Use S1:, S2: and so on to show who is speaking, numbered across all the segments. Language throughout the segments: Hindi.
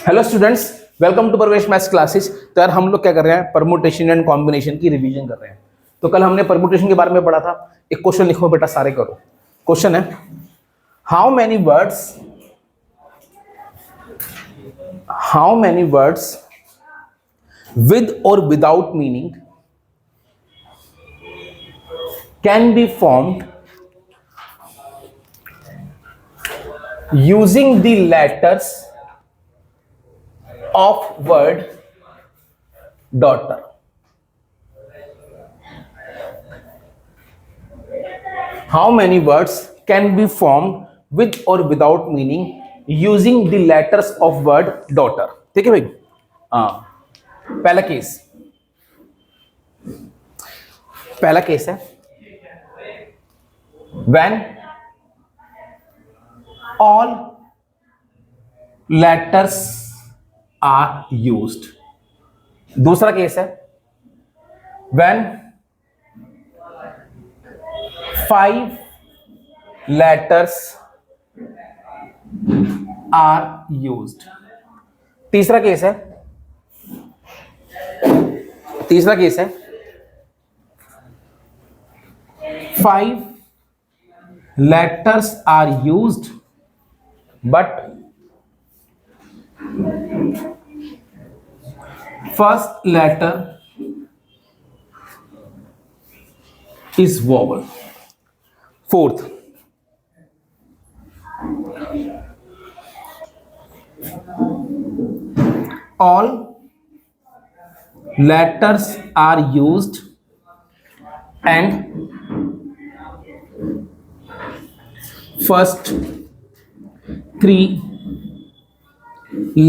S1: हेलो स्टूडेंट्स, वेलकम टू प्रवेश मैथ्स क्लासेस। तो यार हम लोग क्या कर रहे हैं, परमुटेशन एंड कॉम्बिनेशन की रिवीजन कर रहे हैं। तो कल हमने परमुटेशन के बारे में पढ़ा था। एक क्वेश्चन लिखो बेटा, सारे करो। क्वेश्चन है, हाउ मैनी वर्ड्स विद और without meaning can be formed using the letters of word daughter. How many words can be formed with or without meaning using the letters of word daughter? ठीक है भाई। पहला केस है when all letters are used। दूसरा केस है when 5 letters are used। तीसरा केस है 5 letters are used but first letter is vowel। Fourth, all letters are used and first 3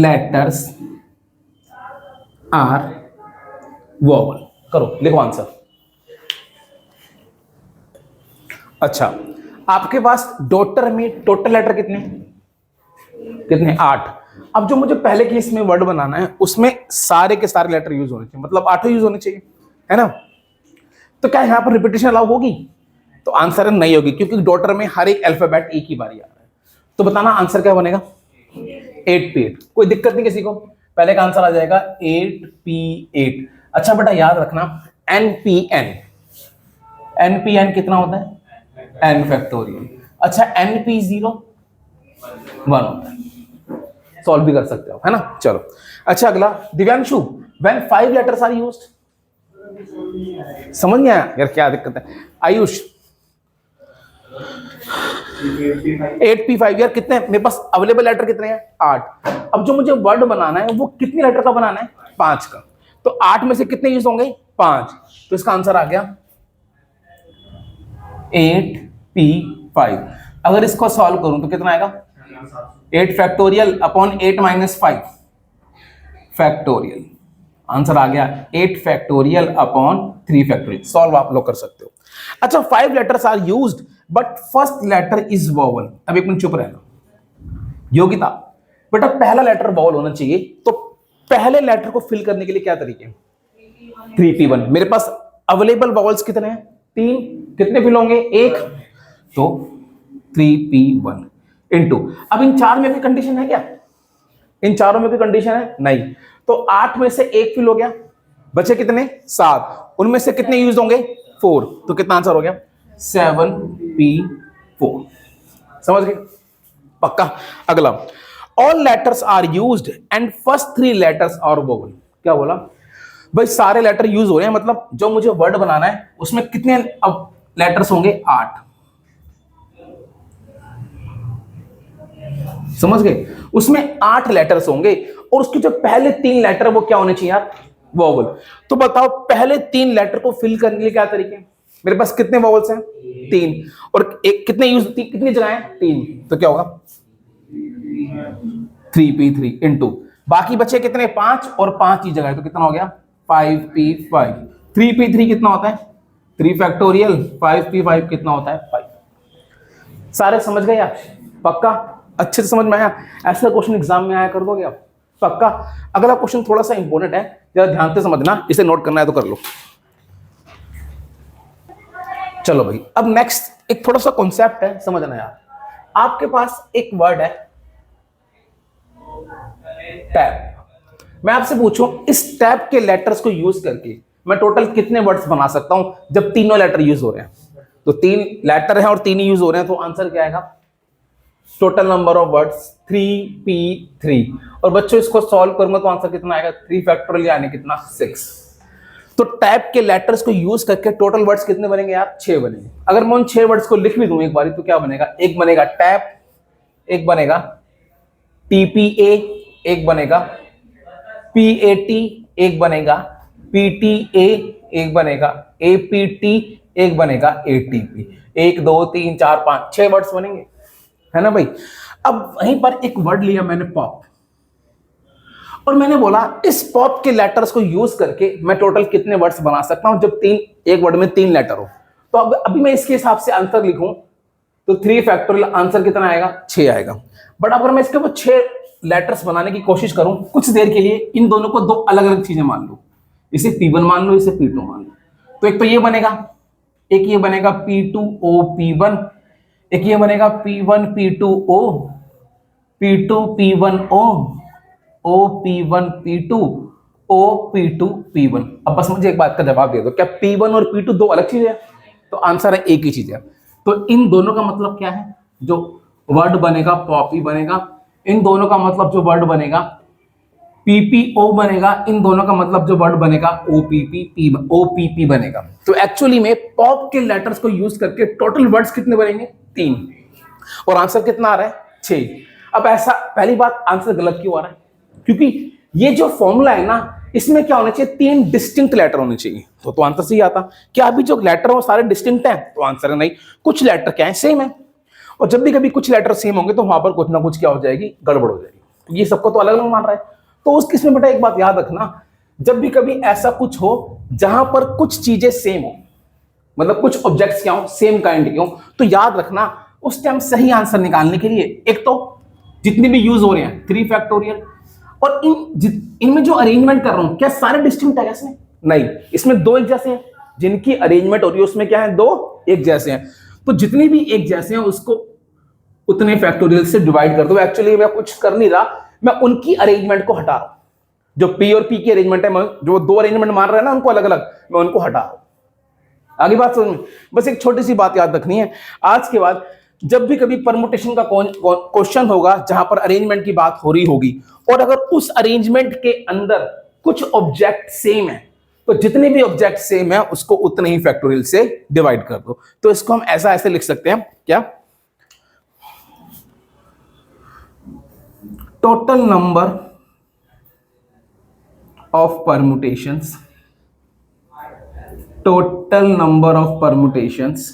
S1: letters are vowel. करो, लिखो आंसर। अच्छा, आपके पास डॉटर में टोटल लेटर कितने 8। अब जो मुझे पहले केस में वर्ड बनाना है उसमें सारे के सारे लेटर यूज होने चाहिए, मतलब 8 यूज होने चाहिए, है ना। तो क्या यहां पर रिपीटेशन अलाउ होगी? तो आंसर नहीं होगी, क्योंकि डॉटर में हर एक अल्फाबेट एक ही बारी आ रहा है। तो बताना आंसर क्या बनेगा? 8P8। कोई दिक्कत नहीं किसी को? पहले का आंसर आ जाएगा 8P8। अच्छा बेटा याद रखना, NPN कितना होता है? n factorial. अच्छा NP0 1 होता है। सॉल्व भी कर सकते हो, है ना। चलो अच्छा, अगला Divyanshu, when 5 letters are used. समझ नहीं आया यार, क्या दिक्कत है? आयुष 8P5 यार, कितने मेरे पास अवेलेबल लेटर कितने हैं? 8। अब जो मुझे वर्ड बनाना है वो कितनी लेटर का बनाना है? 5 का। तो 8 में से कितने यूज होंगे? 5। तो इसका आंसर आ गया 8P5। अगर इसको सॉल्व करूं तो कितना आएगा? 8 factorial upon 8 minus 5 factorial. Answer आ गया 8 फैक्टोरियल अपॉन 3 फैक्टोरियल। सॉल्व आप लोग कर सकते हो। अच्छा, 5 letters are used but first letter is vowel. अब एक मिनट चुप रहना। योगिता बेटा, पहला लेटर वोवल होना चाहिए, तो पहले लेटर को फिल करने के लिए क्या तरीके? 3P1। मेरे पास अवेलेबल वोवल्स कितने हैं? 3। कितने फिल होंगे? 1। तो 3P1 इनटू, अब इन 4 में भी कंडीशन है क्या? इन चारों में भी कंडीशन है? नहीं। तो 8 में से 1 फिल हो गया, बचे कितने? 7। उनमें से कितने यूज होंगे? 4। तो कितना आंसर हो गया? 7P4। समझ गए? पक्का। अगला, all letters are used and first 3 letters are vowel. क्या बोला भाई? सारे लेटर यूज हो रहे हैं, मतलब जो मुझे वर्ड बनाना है उसमें कितने अब लेटर्स होंगे? 8। समझ गए? उसमें 8 लेटर्स होंगे और उसके जो पहले 3 लेटर वो क्या होने चाहिए यार? वोवल। तो बताओ पहले 3 लेटर को फिल करने के लिए क्या तरीके? मेरे पास कितने वोवल्स हैं? 3। और एक कितने यूज, कितनी जगह है? 3। तो क्या होगा? 3P3 इनटू, बाकी बचे कितने? 5 और 5 की जगह है, तो कितना हो गया? 5P5। 3P3 कितना होता है? 3 फैक्टोरियल। 5P5 कितना होता है? 5। सारे समझ गए आप? पक्का? अच्छे से समझ में आया? ऐसा क्वेश्चन एग्जाम में आया कर दोगे आप? पक्का। अगला क्वेश्चन थोड़ा सा इंपॉर्टेंट है, जरा ध्यान से समझना, इसे नोट करना है तो कर लो। चलो भाई, अब नेक्स्ट एक थोड़ा सा कॉन्सेप्ट है, समझना यार। आपके पास एक वर्ड है, टैप। मैं आपसे पूछूं इस टैप के लेटर्स को यूज करके मैं टोटल कितने वर्ड्स बना सकता हूं जब तीनों लेटर यूज हो रहे हैं? तो तीन लेटर हैं और तीन ही यूज हो रहे हैं, तो आंसर क्या आएगा? Total number of words 3p3। और बच्चों इसको सॉल्व करूंगा तो आंसर कितना आएगा? 3 फैक्टोरियल यानी कितना? 6। तो टैप के लेटर्स को यूज करके टोटल वर्ड्स कितने बनेंगे यार? 6 बनेंगे। अगर मैं उन 6 वर्ड्स को लिख भी दूं एक बारी तो क्या बनेगा? एक बनेगा टैप, एक बनेगा TPA, एक बनेगा PAT, एक बनेगा PTA, एक बनेगा APT, एक बनेगा ATP। 1 2 3 4 5 6 वर्ड्स बनेंगे, है ना भाई? अब वहीं पर एक वर्ड लिया मैंने पॉप, और मैंने बोला इस पॉप के लेटर्स को यूज करके मैं टोटल कितने वर्ड्स बना सकता हूं जब एक वर्ड में 3 लेटर हो। तो अब अभी मैं इसके हिसाब से आंसर लिखूं तो 3 फैक्टोरियल आंसर कितना आएगा? 6 आएगा। बट अगर मैं इसके वो 6 लेटर्स बनाने की कोशिश करूं कुछ देर के लिए, इन दोनों को 2 अलग अलग चीजें मान लो, इसे P1 मान लो, इसे P2 मान लो, तो एक तो ये बनेगा, एक ये बनेगा P2O P1, एक ये बनेगा P1 P2O, P2 P1O, OP1 P2, OP2 P1। अब बस मुझे एक बात का जवाब दे दो, क्या P1 और P2 2 अलग चीज है? तो आंसर है एक ही चीज है। तो इन दोनों का मतलब क्या है? जो वर्ड बनेगा पॉपी बनेगा, इन दोनों का मतलब जो वर्ड बनेगा PPO बनेगा, इन दोनों का मतलब जो वर्ड बनेगा OPP बनेगा। तो एक्चुअली में पॉप के लेटर्स को यूज करके टोटल वर्ड्स कितने बनेंगे? 3। और आंसर कितना आ रहा है? 6। अब ऐसा पहली बात, आंसर गलत क्यों आ रहा है? क्योंकि ये जो फॉर्मूला है ना, इसमें क्या होना चाहिए? 3 डिस्टिंक्ट लेटर होने चाहिए, तो आंसर सही आता। क्या अभी जो लेटर है वो सारे डिस्टिंक्ट हैं? तो आंसर है नहीं, कुछ लेटर क्या है? सेम है। और जब भी कभी कुछ लेटर सेम होंगे तो वहां पर कुछ ना कुछ क्या हो जाएगी? गड़बड़ हो जाएगी। तो ये सबको तो अलग अलग मान रहा है। तो उस किस्म में बेटा एक बात याद रखना, जब भी कभी ऐसा कुछ हो जहां पर कुछ चीजें सेम हो, मतलब कुछ ऑब्जेक्ट्स क्या हो? सेम काइंड के हो, तो याद रखना उस टाइम सही आंसर निकालने के लिए एक तो जितने भी यूज हो रहे हैं 3 फैक्टोरियल, और इनमें जो अरेंजमेंट कर रहा हूं क्या सारे डिस्टिंक्ट है इसमें? नहीं, इसमें 2 एक जैसे हैं, जिनकी अरेंजमेंट हो रही है उसमें क्या है? 2 एक जैसे हैं। तो जितने भी एक जैसे हैं उसको उतने फैक्टोरियल से डिवाइड कर दो। एक्चुअली मैं कुछ कर नहीं रहा, मैं उनकी अरेंजमेंट को हटा रहा हूं। जो P और P की अरेंजमेंट है, जो 2 अरेंजमेंट मान रहे हैं ना उनको अलग अलग, मैं उनको हटा रहा हूं। आगे बात समझ में? बस एक छोटी सी बात याद रखनी है, आज के बाद जब भी कभी परमुटेशन का क्वेश्चन होगा जहां पर अरेंजमेंट की बात हो रही होगी, और अगर उस अरेंजमेंट के अंदर कुछ ऑब्जेक्ट सेम है, तो जितने भी ऑब्जेक्ट सेम है उसको उतने ही फैक्टोरियल से डिवाइड कर दो। तो इसको हम ऐसे लिख सकते हैं, क्या? Total number of permutations, total number of permutations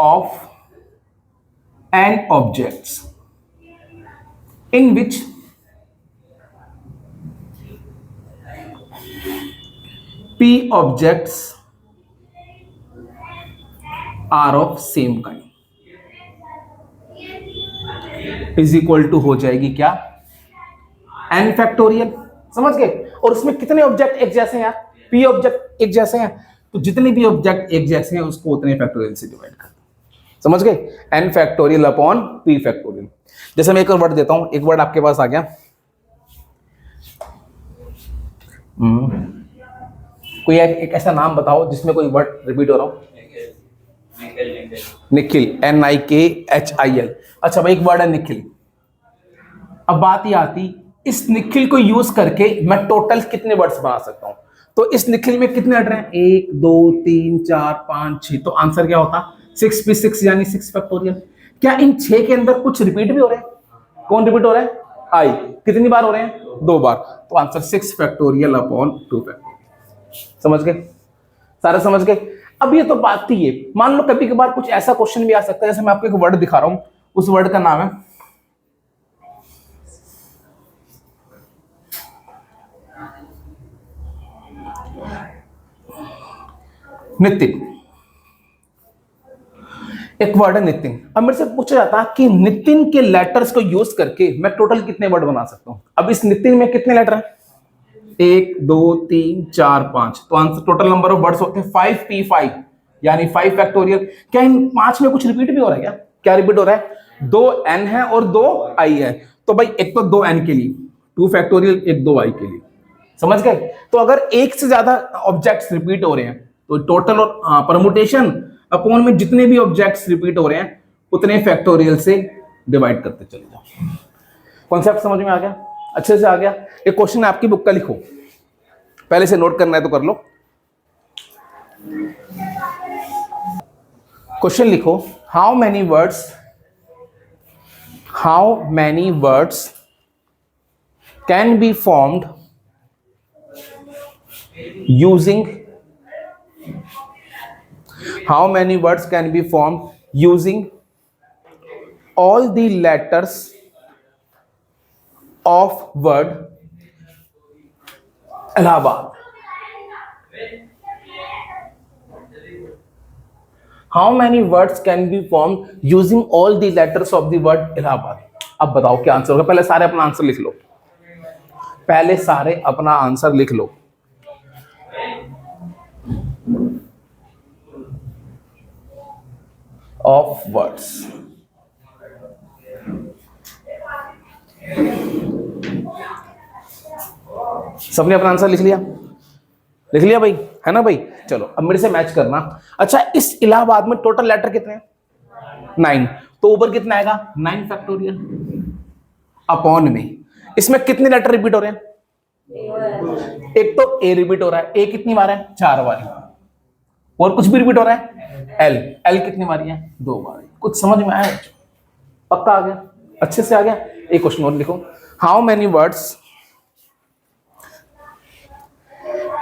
S1: of n objects in which p objects are of same kind is equal to हो जाएगी क्या? n factorial. समझ गए? और उसमें कितने ऑब्जेक्ट एक जैसे हैं यार? p ऑब्जेक्ट एक जैसे हैं, तो जितने भी ऑब्जेक्ट एक जैसे हैं उसको उतने फैक्टोरियल से डिवाइड कर। समझ गए? n factorial upon p factorial. जैसे मैं एक और वर्ड देता हूं, एक वर्ड आपके पास आ गया, कोई एक ऐसा नाम बताओ जिसमें कोई वर्ड रिपीट हो रहा हो। निखिल, NIKHIL। अच्छा भाई, एक वर्ड है निखिल। अब बात ये आती, इस निखिल को यूज करके मैं टोटल कितने वर्ड्स बना सकता हूं? तो इस निखिल में कितने लेटर हैं? 1 2 3 4 5 6। तो आंसर क्या होता? 6p6 यानी 6 फैक्टोरियल। क्या इन 6 के अंदर कुछ रिपीट भी हो रहे हैं? कौन रिपीट हो रहा है? आई। कितनी बार हो रहे हैं? 2 बार। तो आंसर 6 फैक्टोरियल अपॉन 2 फैक्टोरियल। समझ गए? सारे समझ गए? अब ये तो बात थी ये, मान लो कभी कभार कुछ ऐसा क्वेश्चन भी आ सकता है, जैसे मैं आपको एक वर्ड दिखा रहा हूं, उस वर्ड का नाम है नितिन। एक वर्ड है नितिन। अब मेरे से पूछा जाता कि नितिन के लेटर्स को यूज करके मैं टोटल कितने वर्ड बना सकता हूं? अब इस नितिन में कितने लेटर हैं? 1 2 3 4 5। तो answer total number of words होते हैं 5p5 यानी 5 फैक्टोरियल। क्या इन 5 में कुछ रिपीट भी हो रहा है? क्या रिपीट हो रहा है? 2 n है और 2 i है। तो भाई एक तो 2n के लिए 2 फैक्टोरियल, एक 2y के लिए, समझ गए। तो अगर एक से ज्यादा ऑब्जेक्ट्स रिपीट हो रहे हैं तो टोटल और परमुटेशन अपॉन में जितने भी ऑब्जेक्ट्स रिपीट हो रहे हैं उतने फैक्टोरियल से डिवाइड करते चले जाओ। कॉन्सेप्ट समझ में आ गया, अच्छे से आ गया। एक क्वेश्चन आपकी बुक का लिखो, पहले से नोट करना है तो कर लो। क्वेश्चन लिखो, how many words can be formed using all the letters of word Allahabad? How many words can be formed using all the letters of the word Allahabad? अब बताओ क्या आंसर होगा। पहले सारे अपना आंसर लिख लो, पहले सारे अपना आंसर लिख लो। ऑफ वर्ड्स, सबने अपना आंसर लिख लिया? लिख लिया भाई, है ना भाई। चलो अब मेरे से मैच करना। अच्छा, इस इलाहाबाद में टोटल लेटर कितने हैं? 9। तो ऊपर कितना आएगा? 9 फैक्टोरियल अपॉन में इसमें कितने लेटर रिपीट हो रहे हैं? एक तो ए रिपीट हो रहा है, ए कितनी बार है? 4 बार। और कुछ भी रिपीट हो रहा है? एल कितनी बारी है? 2 बार। कुछ समझ में आया? पक्का आ गया, अच्छे से आ गया। एक क्वेश्चन और लिखो, how many words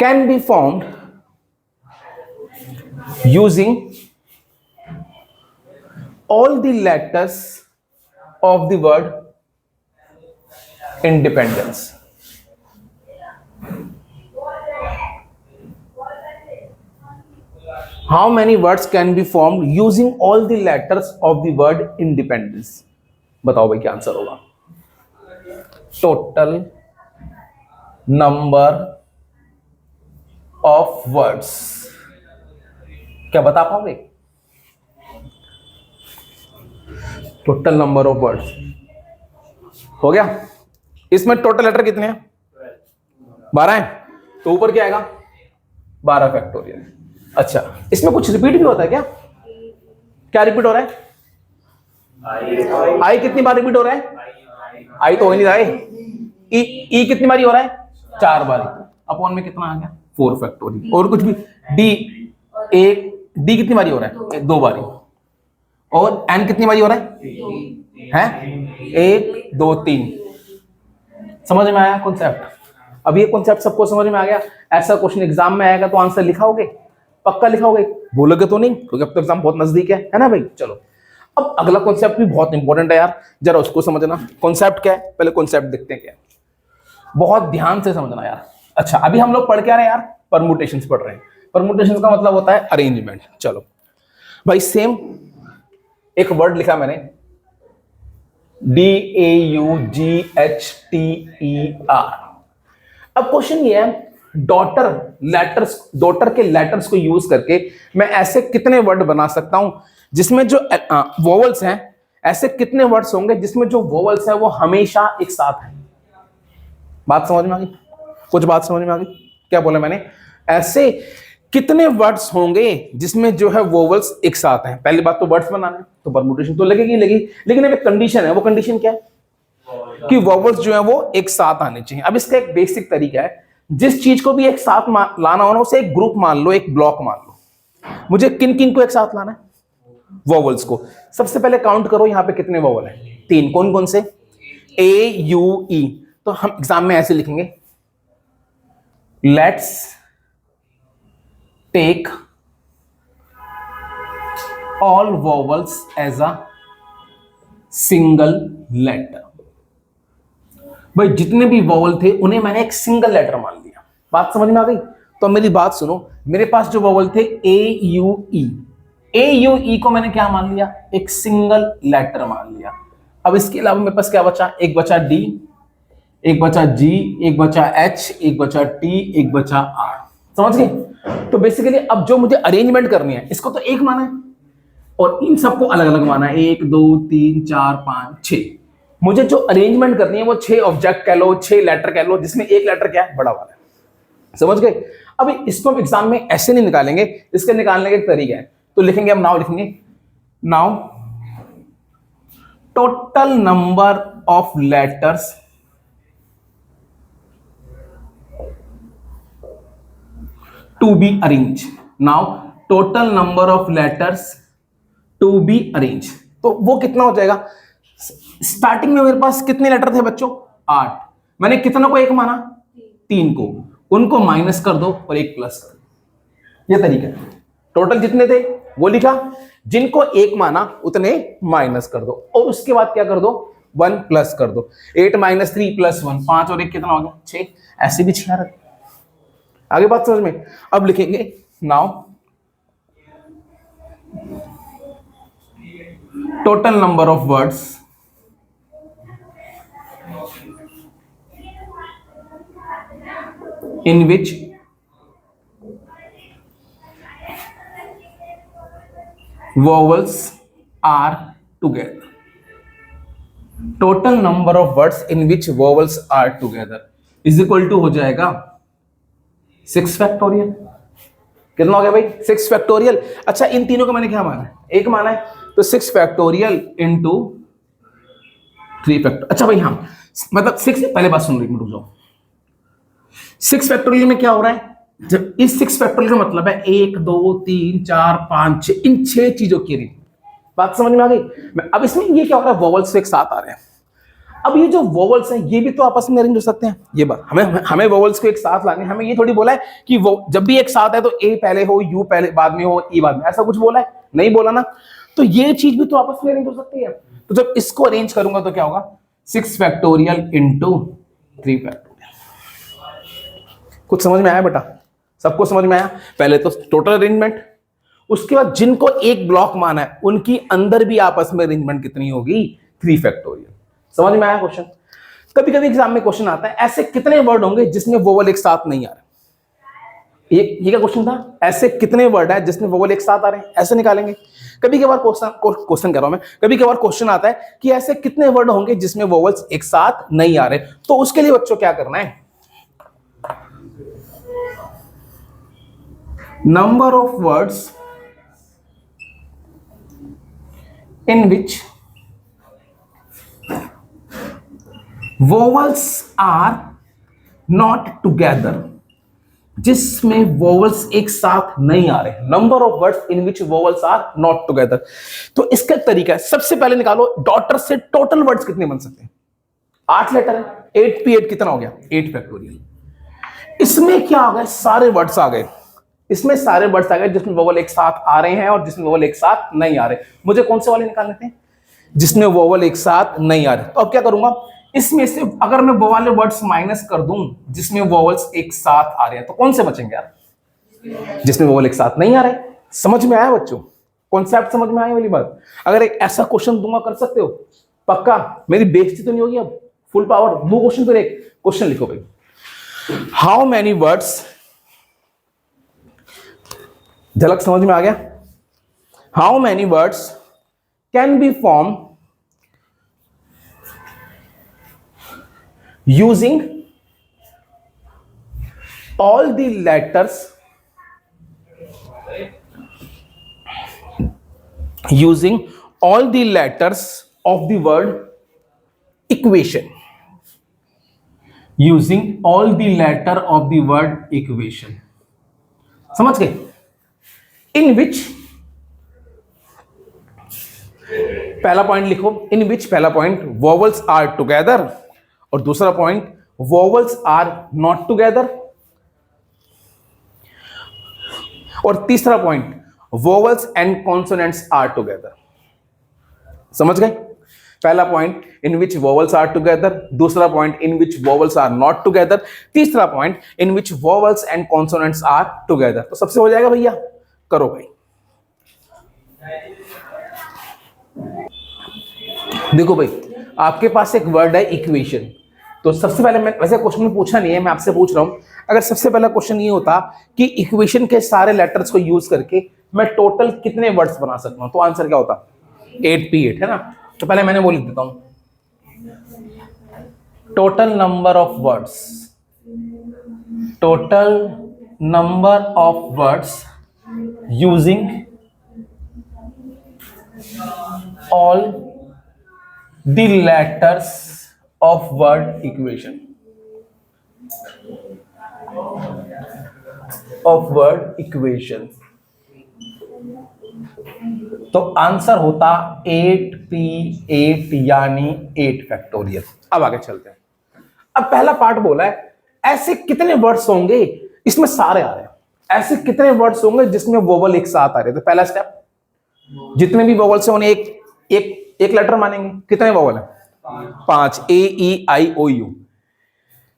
S1: can be formed using all the letters of the word independence? How many words can be formed using all the letters of the word independence? बताओ भाई क्या आंसर होगा। टोटल नंबर ऑफ वर्ड्स, क्या बता पाओगे? टोटल नंबर ऑफ वर्ड्स हो गया। इसमें टोटल लेटर कितने हैं? 12 हैं। तो ऊपर क्या आएगा? 12 फैक्टोरियल। अच्छा, इसमें कुछ रिपीट भी होता है क्या? क्या रिपीट हो रहा है? आई कितनी बार रिपीट हो रहा है? आई तो हो नहीं रहा है। ई कितनी बारी हो रहा है? 4 बारी। अपॉन में कितना आ गया? 4 फैक्टोरियल। और कुछ भी? डी कितनी बारी हो रहा है? 2 बारी। और एन कितनी बारी हो रहा है? 1 2 3। समझ में आया कॉन्सेप्ट? अब ये कॉन्सेप्ट सबको समझ में आ गया। ऐसा क्वेश्चन एग्जाम में आएगा तो आंसर लिखाओगे? पक्का लिखाओगे? बोलोगे तो नहीं, क्योंकि अब तो एग्जाम बहुत नजदीक है ना भाई। चलो अब अगला कॉन्सेप्ट भी बहुत इंपॉर्टेंट है यार, जरा उसको समझना। कॉन्सेप्ट क्या है? पहले कॉन्सेप्ट देखते हैं क्या है, बहुत ध्यान से समझना यार। अच्छा, अभी हम लोग पढ़ क्या रहे हैं यार? परमुटेशंस पढ़ रहे हैं। परमुटेशंस का मतलब होता है अरेंजमेंट। चलो भाई, सेम एक वर्ड लिखा मैंने, DAUGHTER। अब क्वेश्चन ये है, डॉटर के लेटर्स को यूज करके मैं ऐसे कितने वर्ड बना सकता हूं जिसमें जो वोवल्स हैं, ऐसे कितने वर्ड्स होंगे जिसमें जो वोवल्स है वो हमेशा एक साथ है। बात समझ में आ गई? कुछ बात समझ में आ गई? क्या बोला मैंने? ऐसे कितने वर्ड्स होंगे जिसमें जो है वोवल्स एक साथ हैं। पहली बात तो वर्ड्स बनाना है तो परमुटेशन तो लगेगी, लेकिन अब एक कंडीशन है। वो कंडीशन क्या है? कि वोवल्स जो है वो एक साथ आने चाहिए। अब इसका एक बेसिक तरीका है, जिस चीज को भी एक साथ लाना हो ना, उसे एक ग्रुप मान लो, एक ब्लॉक मान लो। मुझे किन को एक साथ लाना है? वोवल्स को। सबसे पहले काउंट करो यहां पे कितने वोवल हैं? 3। कौन कौन से? AUE। तो हम एग्जाम में ऐसे लिखेंगे, let's take all vowels as a single letter. भाई जितने भी वोवल थे उन्हें मैंने एक सिंगल लेटर मान लिया। बात समझ में आ गई? तो मेरी बात सुनो, मेरे पास जो वोवल थे AUE को मैंने क्या मान लिया? एक सिंगल लेटर मान लिया। अब इसके अलावा मेरे पास क्या बचा? एक बचा D, एक बचा G, एक बचा H, एक बचा T, एक बचा R। समझ गए? तो बेसिकली अब जो मुझे अरेंजमेंट करनी है, इसको तो एक माना है और इन सबको अलग अलग माना है। 1 2 3 4 5 6। मुझे जो अरेंजमेंट करनी है वो 6 ऑब्जेक्ट कह लो, 6 लेटर कह लो, जिसमें एक लेटर क्या है, बड़ा वाला है। समझ गए? अभी इसको हम एग्जाम में ऐसे नहीं निकालेंगे, इसके निकालने का एक तरीका है। तो लिखेंगे हम, नाउ लिखेंगे, now total number of letters to be arrange. Now total number of letters to be arrange, तो वो कितना हो जाएगा? स्टार्टिंग में मेरे पास कितने लेटर थे बच्चों? 8। मैंने कितना को एक माना? 3 को। उनको माइनस कर दो और एक प्लस कर दो। ये तरीका है। टोटल जितने थे वो लिखा, जिनको एक माना उतने माइनस कर दो, और उसके बाद क्या कर दो? 1 प्लस कर दो। 8 माइनस 3 प्लस 1, 5 और 1 कितना हो गया? 6। ऐसे भी 6 आ रहा। आगे बात समझ में? अब लिखेंगे, now total number of words in which vowels are together. Total number of words in which vowels are together is equal to हो जाएगा 6 फैक्टोरियल। कितना हो गया भाई? 6 फैक्टोरियल। अच्छा, इन तीनों को मैंने क्या माना है? एक माना है, तो 6 फैक्टोरियल इंटू 3 फैक्टोरियल। अच्छा भाई, हाँ मतलब 6, पहले बात सुन रही, रुक जाओ। 6 फैक्टोरियल में क्या हो रहा है? जब इस 6 फैक्टोरियल का मतलब है 1 2 3 4 5 6, इन 6 चीजों की रिंग। बात समझ में आ गई? अब इसमें ये क्या हो रहा है? वोवल्स एक साथ आ रहे हैं। अब ये जो वोवल्स हैं ये भी तो आपस में अरेंज हो सकते हैं। ये बात हमें वोवल्स को एक साथ लाने, हमें ये थोड़ी बोला है कि वो जब भी एक साथ है तो ए पहले हो, यू पहले बाद में हो, ई बाद में, ऐसा कुछ बोला है? नहीं बोला ना। तो ये चीज भी तो आपस में अरेंज हो सकती है। तो जब इसको अरेंज करूंगा तो क्या होगा? 6 फैक्टोरियल इंटू 3 फैक्टोरियल। कुछ समझ में आया बेटा? सबको समझ में आया? पहले तो टोटल अरेंजमेंट, उसके बाद जिनको एक ब्लॉक माना है उनकी अंदर भी आपस में अरेंजमेंट कितनी होगी? 3 फैक्टोरियल। समझ में आया क्वेश्चन? कभी कभी एग्जाम में क्वेश्चन आता है, ऐसे कितने वर्ड होंगे जिसमें वोवल एक साथ नहीं आ रहे? ये क्या क्वेश्चन था? ऐसे कितने वर्ड है जिसमें वोवल एक साथ आ रहे हैं? ऐसे निकालेंगे। कभी कभार क्वेश्चन कर रहा हूं मैं, कभी कभार क्वेश्चन आता है कि ऐसे कितने वर्ड होंगे जिसमें वोवल्स एक साथ नहीं आ रहे? तो उसके लिए बच्चों क्या करना है? Number of words in which vowels are not together, जिसमें वोवल्स एक साथ नहीं आ रहे। Number of words in which vowels are not together. तो इसका तरीका है, सबसे पहले निकालो डॉटर से टोटल वर्ड्स कितने बन सकते हैं? 8 लेटर है, 8 p 8 कितना हो गया? 8 फैक्टोरियल। इसमें क्या आ गए? सारे वर्ड्स आ गए। इसमें सारे वर्ड्स आ गए जिसमें वोवल एक साथ आ रहे हैं और जिसमें वोवल एक साथ नहीं आ रहे। मुझे कौन से वाले निकालने थे? जिसमें वोवल एक साथ नहीं आ रहे। तो अब क्या करूंगा? इसमें से अगर मैं वो वाले वर्ड्स माइनस कर दूं जिसमें वोवल्स एक साथ आ रहे हैं, तो कौन से बचेंगे यार? जिसमें वोवल एक साथ नहीं आ रहे। समझ में आया बच्चों? कॉन्सेप्ट समझ में आया वाली बात? अगर एक ऐसा क्वेश्चन दूंगा कर सकते हो? पक्का? मेरी बेइज्जती तो नहीं होगी? अब फुल पावर वो क्वेश्चन, फिर एक क्वेश्चन लिखो भाई। हाउ मैनी वर्ड्स, झलक समझ में आ गया? How many words can B form using all the letters, using all the letters of the word equation, using all the letter of the word equation। समझ गए? in which, पहला पॉइंट लिखो, in which पहला पॉइंट vowels are together, और दूसरा point vowels are not together, और तीसरा point vowels and consonants are together। समझ गए? पहला point in which vowels are together, दूसरा point in which vowels are not together, तीसरा point in which vowels and consonants are together। तो सबसे हो जाएगा भैया? करो भाई। देखो भाई, आपके पास एक वर्ड है इक्वेशन। तो सबसे पहले, मैं वैसे क्वेश्चन में पूछा नहीं है, मैं आपसे पूछ रहा हूं, अगर सबसे पहला क्वेश्चन ये होता कि इक्वेशन के सारे लेटर्स को यूज करके मैं टोटल कितने वर्ड्स बना सकता हूं, तो आंसर क्या होता? 8p8 है ना। तो पहले मैंने वो लिख देता हूं, total number of words, total number of words using all the letters of word equation, of word equation. तो आंसर होता 8p8 यानी 8 फैक्टोरियल। अब आगे चलते हैं। अब पहला पार्ट बोला है ऐसे कितने वर्ड्स होंगे, इसमें सारे आ रहे हैं, ऐसे कितने वर्ड्स होंगे जिसमें वोवल एक साथ आ रहे हैं। तो पहला स्टेप, जितने भी वोवल्स हैं उन्हें एक लेटर मानेंगे। कितने वोवल है? 5, AEIOU।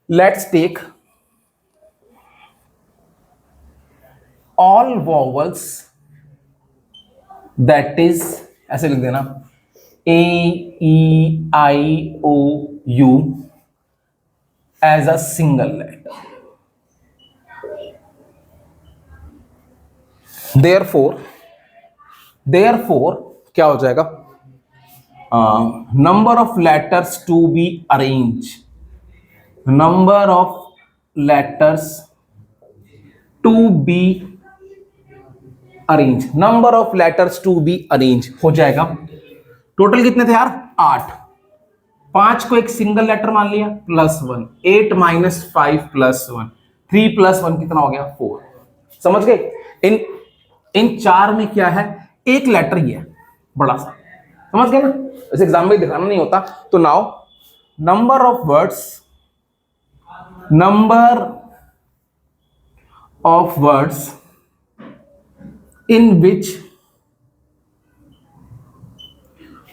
S1: Let's take all vowels, that is, ऐसे लिख देना, AEIOU as a single letter. Therefore क्या हो जाएगा? Number of letters to be arranged, number of letters to be arranged, number of letters to be arranged हो जाएगा। टोटल कितने थे यार? 8। 5 को एक सिंगल लेटर मान लिया, +1, 8 - 5 +1, 3 + 1 कितना हो गया? 4। समझ गए? इन 4 में क्या है? एक लेटर ही है बड़ा सा। समझ गए ना? इस एग्जाम में दिखाना नहीं होता। तो now number of words in which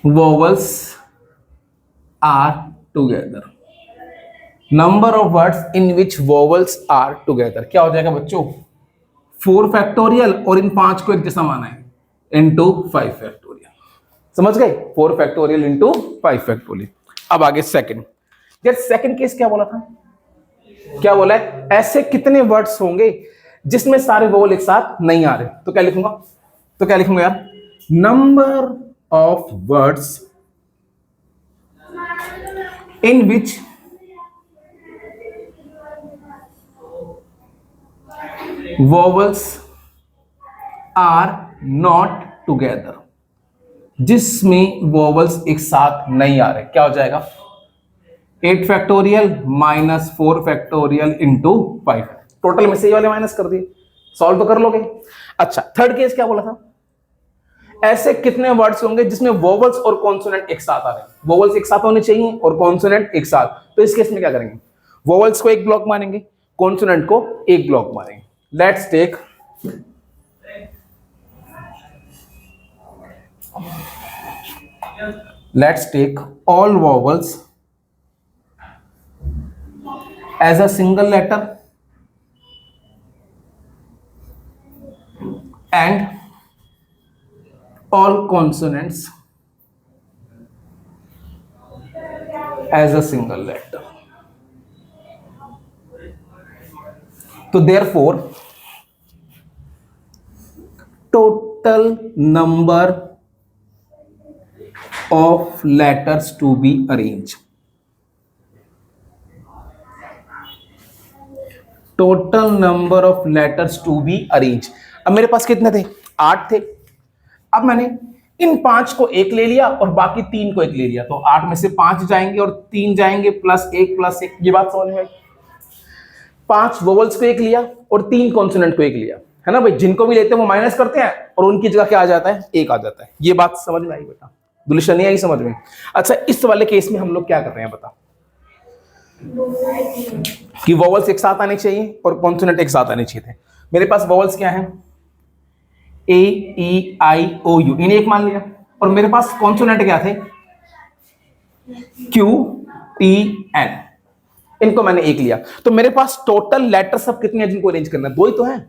S1: vowels are together, number of words in which vowels are together क्या हो जाएगा बच्चों? 4 फैक्टोरियल, और इन 5 को एक जैसा माना है, इंटू 5 फैक्टोरियल। समझ गए? 4 फैक्टोरियल इंटू 5 फैक्टोरियल। अब आगे सेकंड। यार सेकंड केस क्या बोला था? क्या बोला है? ऐसे कितने वर्ड्स होंगे जिसमें सारे वोवल एक साथ नहीं आ रहे। तो क्या लिखूंगा यार? Number of words in which vowels are not together, जिसमें वोवल्स एक साथ नहीं आ रहे। क्या हो जाएगा? 8 factorial minus 4 factorial into 5। Total में से ये वाले माइनस कर दिए, सॉल्व तो कर लोगे। अच्छा, थर्ड केस क्या बोला था? ऐसे कितने वर्ड्स होंगे जिसमें वोवल्स और कॉन्सोनेंट एक साथ आ रहे हैं। वोवल्स एक साथ होने चाहिए और कॉन्सोनेंट एक साथ। तो इस केस में क्या करेंगे? वोवल्स को एक ब्लॉक मानेंगे, कॉन्सोनेंट को एक ब्लॉक मानेंगे। Let's take all vowels as a single letter and all consonants as a single letter. So therefore total number of letters to be arranged, total number of letters to be arrange. अब मेरे पास कितने थे? 8 थे। अब मैंने इन 5 को एक ले लिया और बाकी 3 को एक ले लिया। तो 8 में से 5 जाएंगे और 3 जाएंगे, +1 ये बात समझ में आई? 5 वोवल्स को एक लिया और 3 कॉन्सोनेंट को एक लिया, है ना भाई? जिनको भी लेते हैं वो माइनस करते हैं और उनकी जगह क्या आ जाता है? 1 आ जाता है। ये बात समझ में आई बेटा? दुलिशन नहीं आई समझ में? अच्छा, इस वाले केस में हम लोग क्या कर रहे हैं बता? कि वोवल्स एक साथ आने चाहिए और कॉन्सोनेंट एक साथ आने चाहिए थे। मेरे पास वोवल्स क्या हैं? AEIOU, इन्हें एक मान लिया। और मेरे पास कॉन्सोनेंट क्या थे? QTN, इनको मैंने एक लिया। तो मेरे पास टोटल लेटर सब कितने हैं जिनको अरेंज करना है? 2 ही तो हैं।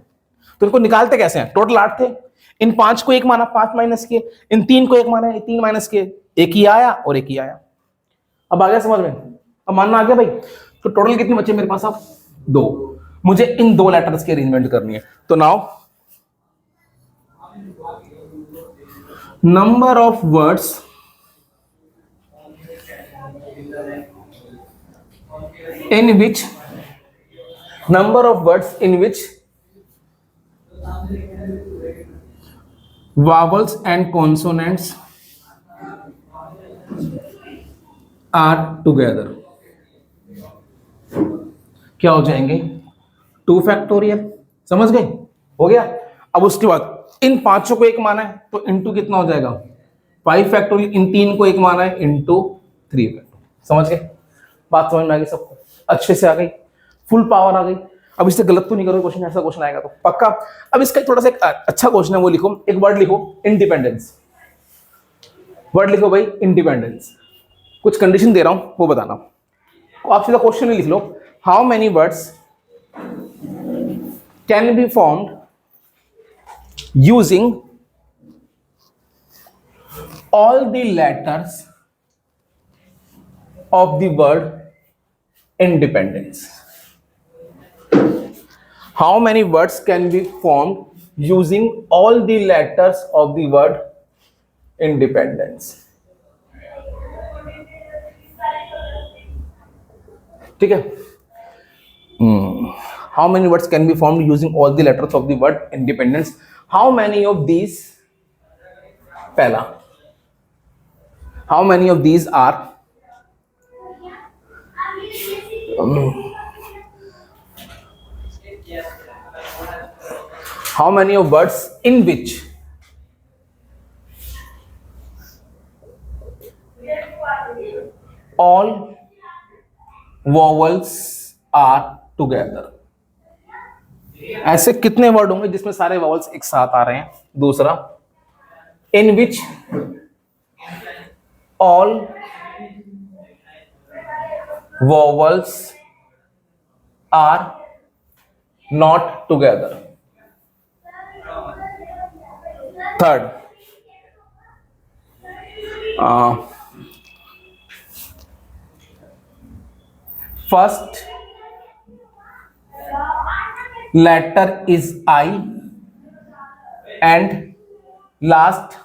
S1: तो इनको निकालते कैसे हैं? टोटल 8 थे, इन 5 को एक माना, 5 माइनस किए, इन 3 को एक माना, 3 माइनस किए, एक ही आया और एक ही आया। अब आ गया समझ में? अब मानना आ गया भाई? तो टोटल कितने बचे मेरे पास? अब 2। मुझे इन 2 लेटर्स की अरेंजमेंट करनी है। तो now number of words in which number of words in which vowels and consonants are together. क्या हो जाएंगे? 2 फैक्टोरियल। समझ गए? हो गया। अब उसके बाद इन पांचों को एक माना है तो इनटू कितना हो जाएगा? 5 फैक्टोरियल। इन तीन को एक माना है इनटू 3 फैक्टोरियल। समझ गए? बात समझ में आ गई सबको? अच्छे से आ गई, फुल पावर आ गई। अब इससे गलत तो नहीं करोगे क्वेश्चन, ऐसा क्वेश्चन आएगा तो पक्का। अब इसका थोड़ा सा एक अच्छा क्वेश्चन है, वो लिखो, एक वर्ड लिखो, इंडिपेंडेंस। वर्ड लिखो भाई, इंडिपेंडेंस। कुछ कंडीशन दे रहा हूं वो बताना। आप सीधा क्वेश्चन ही लिख लो, how many words can be formed using all the letters of the word independence. How many words can be formed using all the letters of the word independence? ठीक है? How many words can be formed using all the letters of the word independence? How many of these? पहला, how many of these are how many of words in which all vowels are together? ऐसे कितने वर्ड होंगे जिसमें सारे वॉवल्स एक साथ आ रहे हैं? दूसरा, in which all vowels are not together. Third, first letter is I and last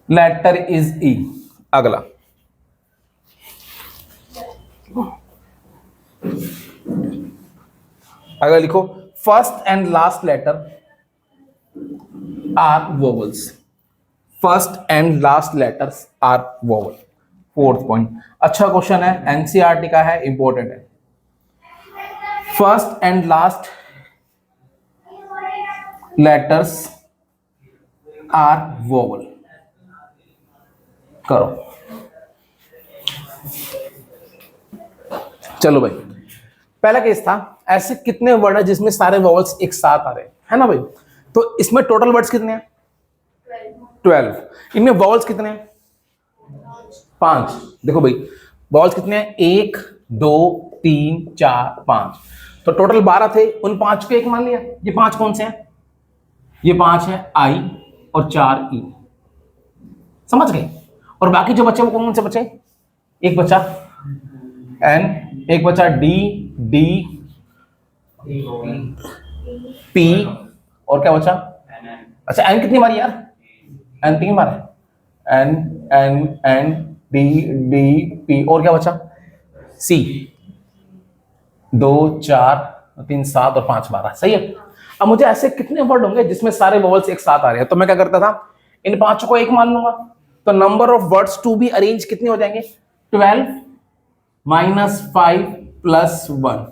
S1: letter is E. अगला, अगर लिखो first and last letter are vowels. First and last letters are vowel. Fourth point, अच्छा क्वेश्चन है, एनसीईआरटी का है, इंपॉर्टेंट है। First and last letters are vowel. करो, चलो भाई। पहला केस था, ऐसे कितने वर्ड है जिसमें सारे वॉवल्स एक साथ आ रहे हैं, है ना भाई? तो इसमें टोटल वर्ड्स कितने हैं? 12। इनमें वॉवल्स कितने हैं? 5। देखो भाई, वॉवल्स कितने हैं? 1 2 3 4 5। तो टोटल 12 थे, उन 5 को एक मान लिया। ये 5 कौन से हैं? ये 5 है आई और 4 ई। समझ गए? और बाकी जो बचे वो कौन से बचे? एक बचा एन, एक बचा डी, डी पी, और क्या बचा? अच्छा, एन कितनी बारी यार? एन 3 बार है। N N N D D P, और क्या बचा? सी। 2 4 3 7 और 5 12। सही है। अब मुझे ऐसे कितने वर्ड होंगे जिसमें सारे वॉवल्स एक साथ आ रहे हैं? तो मैं क्या करता था, इन 5 को एक मान लूंगा, तो number of words to be arrange कितने हो जाएंगे? 12 माइनस 5 प्लस 1,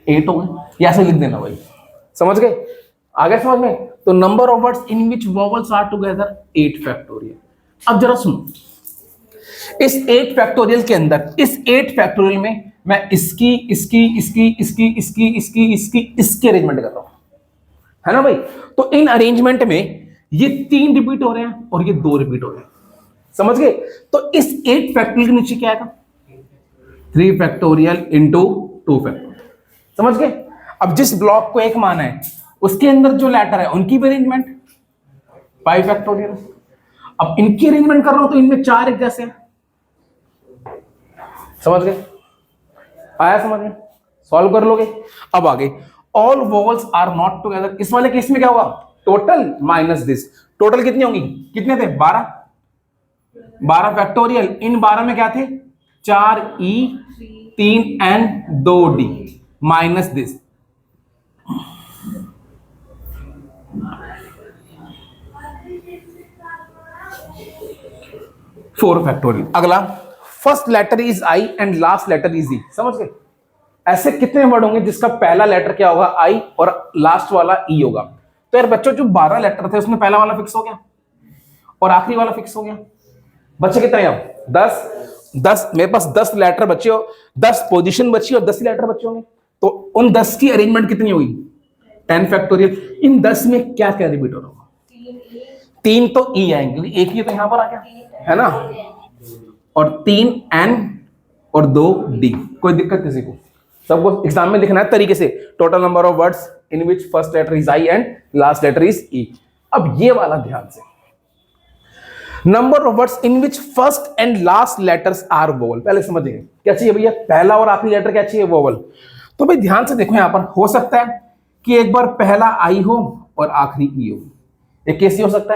S1: 8 हो गए। ऐसे लिख देना भाई। समझ गए? आगे समझ में? तो number of words in which vowels are together 8 factorial. अब जरा सुनो, इस 8 फैक्टोरियल के अंदर, इस 8 फैक्टोरियल में मैं इसकी इसकी इसकी इसकी इसकी इसकी इसकी इसके अरेंजमेंट कर रहा हूं, है ना भाई? तो इन अरेंजमेंट में ये 3 रिपीट हो रहे हैं और ये 2 रिपीट हो रहे हैं। समझ गए? तो इस 8 फैक्टोरियल के नीचे क्या आएगा? 3 फैक्टोरियल इंटू 2 फैक्टोरियल। समझ गए? अब जिस ब्लॉक को एक माना है उसके अंदर जो लेटर है उनकी भी अरेंजमेंट 5 फैक्टोरियल। अब इनकी अरेंजमेंट कर रहा हूं तो इनमें 4 एक जैसे हैं। समझ गए? आया समझ में? सॉल्व कर लोगे? अब आगे, all vowels are not together. इस वाले केस में क्या होगा? Total minus this. टोटल कितनी होंगी? कितने थे? 12 12 फैक्टोरियल, इन 12 में क्या थे, 4e 3n 2d minus this, four factorial. अगला, first letter is I and last letter is E, समझ गए? ऐसे कितने वर्ड होंगे जिसका पहला लेटर क्या होगा, आई, और लास्ट वाला ई होगा? तो यार बच्चों जो 12 लेटर थे उसमें पहला वाला फिक्स हो गया और आखिरी वाला फिक्स हो गया। बच्चे कितने अब 10 मेरे पास 10 लेटर बचे हो, 10 पोजीशन बची और 10 लेटर बचे होंगे, तो उन 10 की अरेंजमेंट कितनी होगी, 10 फैक्टोरियल। इन 10 में क्या क्या रिपीट होगा, 3 तो ई आएंगे क्योंकि एक ही तो यहां पर आ गया है ना, और 3 एन और 2 डी। कोई दिक्कत किसी को? सबको एग्जाम में लिखना है तरीके से, total number of words in which first letter is I and last letter is E. अब ये वाला ध्यान से, number of words in which first and last letters are vowel. पहले समझिए क्या चाहिए भैया, पहला और आखिरी लेटर क्या चाहिए, वोवल। तो भाई ध्यान से देखो, यहां पर हो सकता है कि एक बार पहला आई हो और आखिरी ई हो, एक केस ही हो सकता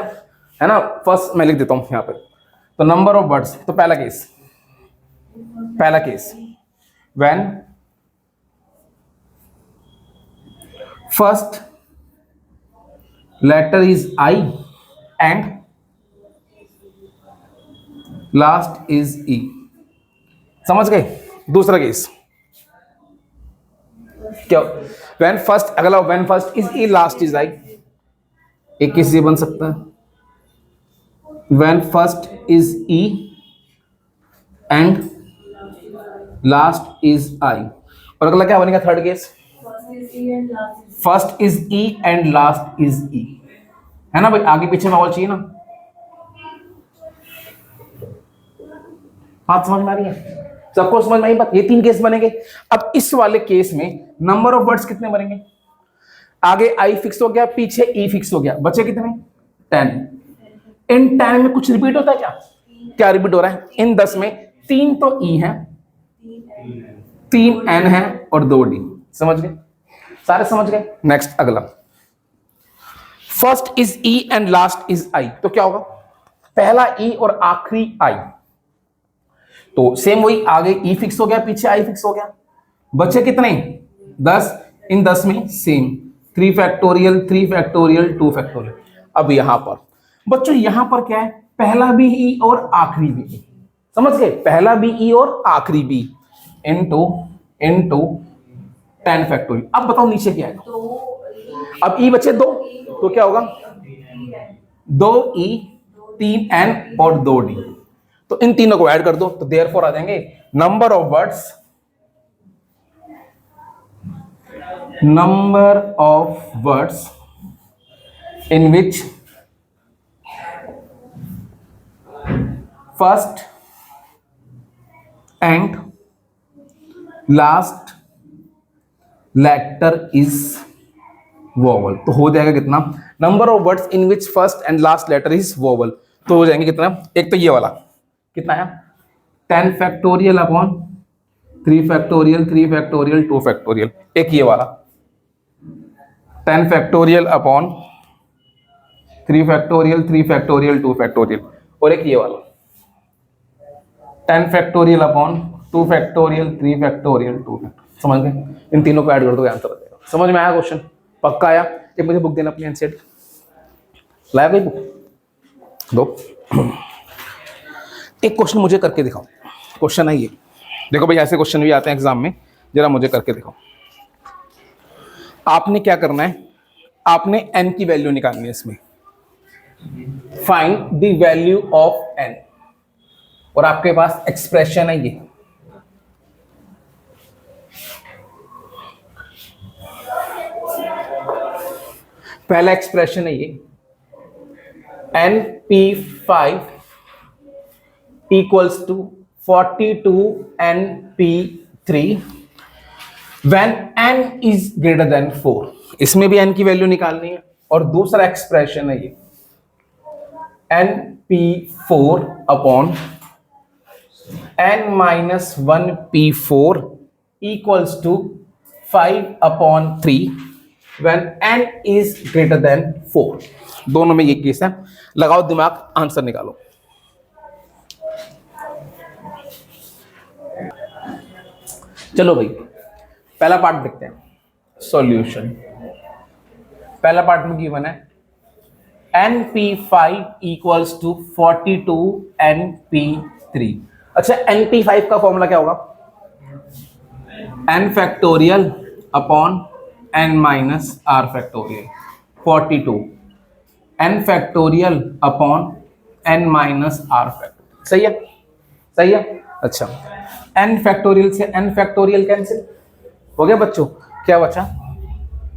S1: है ना। फर्स्ट मैं लिख देता हूं यहां पर, तो नंबर ऑफ वर्ड्स, तो पहला case when first letter is I and last is E, समझ गए? दूसरा केस क्या, व्हेन फर्स्ट, अगला when first is E last is I, एक केस ये बन सकता है when first is E and last is I। और अगला क्या बनेगा, third case, first is E and last is E, है ना भाई? आगे पीछे में और चाहिए ना, बात समझ में आ रही है सबको? समझ में आई बात? ये 3 केस बनेंगे। अब इस वाले केस में नंबर ऑफ वर्ड्स कितने बनेंगे, आगे I फिक्स हो गया, पीछे E फिक्स हो गया, बचे कितने, 10। इन 10 में कुछ रिपीट होता है क्या, क्या रिपीट हो रहा है? इन 10 में 3 तो ई है, 3 एन है और 2 डी, समझ गए? सारे समझ गए? नेक्स्ट अगला, first is E and last is आई, तो क्या होगा, पहला ई और आखिरी आई, तो सेम वही, आगे ई फिक्स हो गया, पीछे आई फिक्स हो गया, बचे कितने, 10। इन 10 में सेम 3 फैक्टोरियल 3 फैक्टोरियल 2 फैक्टोरियल। अब यहां पर बच्चों, यहां पर क्या है, पहला भी ई और आखिरी भी ई, समझ गए? पहला भी ई और आखिरी भी, इनटू 10 फैक्टोरियल। अब बताओ नीचे क्या आएगा, अब ई बचे 2, तो क्या होगा, 2 ई 3 एन और 2 डी, तो इन तीनों को ऐड कर दो, तो देयरफॉर आ जाएंगे number of words in which first and last letter is vowel. तो हो जाएगा कितना, number of words in which first and last letter is vowel, तो हो जाएंगे कितना, एक तो ये वाला कितना है, 10 factorial upon 3 factorial 3 factorial 2 factorial, एक ये वाला 10 factorial upon 3 factorial 3 factorial 2 factorial, और एक ये वाला 10 factorial upon 2 factorial 3 factorial 2 factorial. समझ गए? इन तीनों को ऐड कर दो, आंसर आ जाएगा। समझ में आया क्वेश्चन? पक्का आया? एक मुझे बुक देना अपनी एनसीईआरटी, लाया कोई बुक दो। एक क्वेश्चन मुझे करके दिखाओ, क्वेश्चन है ये, देखो भाई ऐसे क्वेश्चन भी आते हैं एग्जाम में, जरा मुझे करके दिखाओ। आपने क्या करना है, आपने n की वैल्यू निकालनी है इसमें, find the value of n, और आपके पास एक्सप्रेशन है ये, पहला एक्सप्रेशन है ये, NP5 equals to 42 NP3 when n is greater than 4। इसमें भी n की वैल्यू निकालनी है। और दूसरा एक्सप्रेशन है ये, NP4 upon n-1 P4 equals to 5/3 when n is greater than 4। दोनों में ये केस है, लगाओ दिमाग, आंसर निकालो। चलो भाई पहला पार्ट देखते हैं, सॉल्यूशन। पहला पार्ट में गिवन है NP5 इक्वल्स टू 42 NP3। अच्छा NP5 का फॉर्मूला क्या होगा? n factorial upon n minus r factorial. 42 n factorial upon n minus r factorial. सही है, सही है। अच्छा n फैक्टोरियल से n फैक्टोरियल कैंसिल हो गया बच्चों, क्या बचा?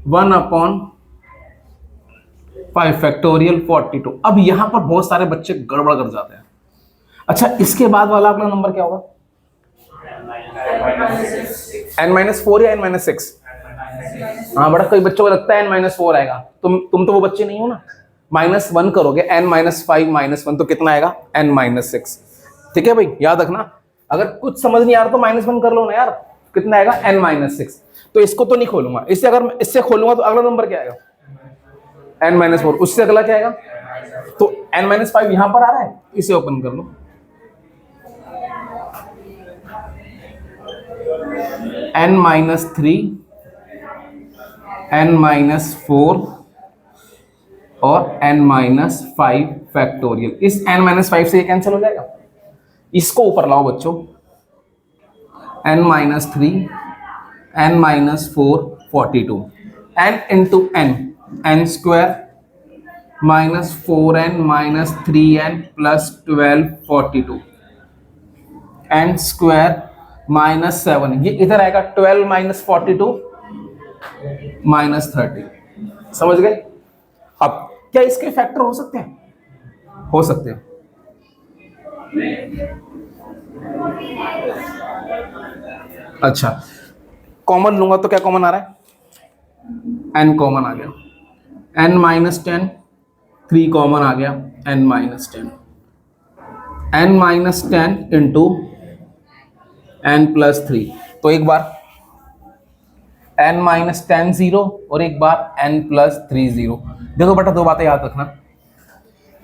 S1: 1 अपॉन 5 फैक्टोरियल 42। अब यहां पर बहुत सारे बच्चे गड़बड़ कर जाते हैं। अच्छा इसके बाद वाला अगला नंबर क्या होगा? n-4 या n-6? हाँ बड़ा, कई बच्चों को लगता है n-4 आएगा। तुम तो वो बच्चे नहीं हो ना। -1 करोगे n-5 -1 तो कितना आएगा? n-6। ठीक है भाई, याद रखना। अगर कुछ समझ नहीं आ रहा तो -1 कर लो ना यार, कितना आएगा? n-6। तो इसको तो नहीं खोलूंगा, इससे अगर मैं इससे खोलूंगा तो अगला नंबर क्या आएगा? n-4। उससे अगला क्या आएगा? तो n-5 यहां पर आ रहा है, इसे ओपन कर लो। n-3 n-4 और n-5 फैक्टोरियल। इस n-5 से ये कैंसिल हो जाएगा। इसको ऊपर लाओ बच्चों, n-3 n-4 42 n into n, n square -4n -3n plus 12 42 n square -7, ये इधर आएगा 12 -42 -30। समझ गए? अब क्या इसके फैक्टर हो सकते हैं? हो सकते हैं। अच्छा कॉमन लूंगा तो क्या कॉमन आ रहा है? n कॉमन आ गया, n-10, 3 कॉमन आ गया, n-10, n-10 इंटू n+3। तो एक बार n-10 0 और एक बार n+3 0। देखो बेटा दो बातें याद रखना,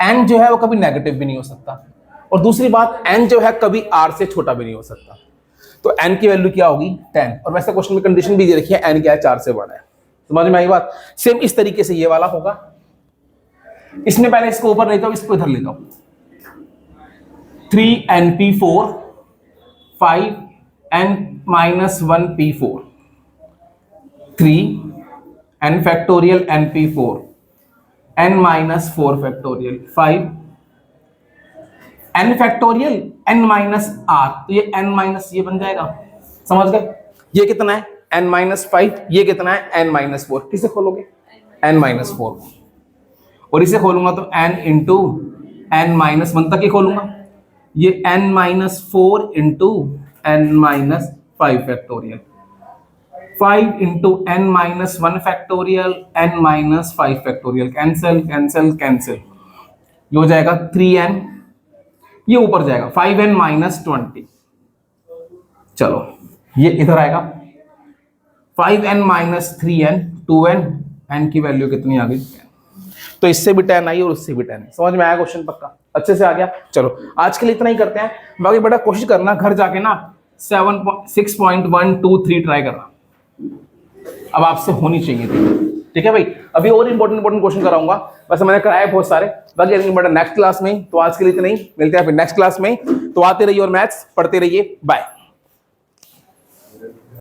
S1: n जो है वो कभी नेगेटिव भी नहीं हो सकता, और दूसरी बात n जो है कभी r से छोटा भी नहीं हो सकता। तो n की वैल्यू क्या होगी? 10। और वैसे क्वेश्चन में कंडीशन भी दे रखी है n क्या है? 4 से बड़ा है। समझ में आई बात? सेम इस तरीके से ये वाला होगा। इसमें पहले इसको ऊपर लेता हूं, इसको इधर ले जाओ। 3np4 5n-1p4 3 n factorial np4 n-4 factorial 5 n factorial n-r, तो ये n- ये बन जाएगा। समझ गए? ये कितना है? n-5। ये कितना है? n-4। किसे खोलोगे? n-4। और इसे खोलूंगा तो n इंटू n-1 तक ही खोलूंगा। ये n-4 into n-5 factorial, 5 into n-1 factorial n-5 factorial. Cancel cancel cancel, ये हो जाएगा 3n, ये ऊपर जाएगा 5n-20। चलो ये इधर आएगा 5n-3n 2n, n की वैल्यू कितनी आ गई? तो इससे भी 10 आई और उससे भी 10। समझ में आया क्वेश्चन? पक्का अच्छे से आ गया। चलो आज के लिए इतना ही करते हैं, बाकी बेटा कोशिश करना घर जाके ना 6.123 ट्राई करना, अब आपसे होनी चाहिए थी। ठीक है भाई, अभी और इंपॉर्टेंट क्वेश्चन कराऊंगा, वैसे मैंने कराया बहुत सारे, बाकी बेटा नेक्स्ट क्लास में। तो आज के लिए इतना ही, मिलते हैं फिर नेक्स्ट क्लास में। तो आते रहिए और मैथ्स पढ़ते रहिए। बाय।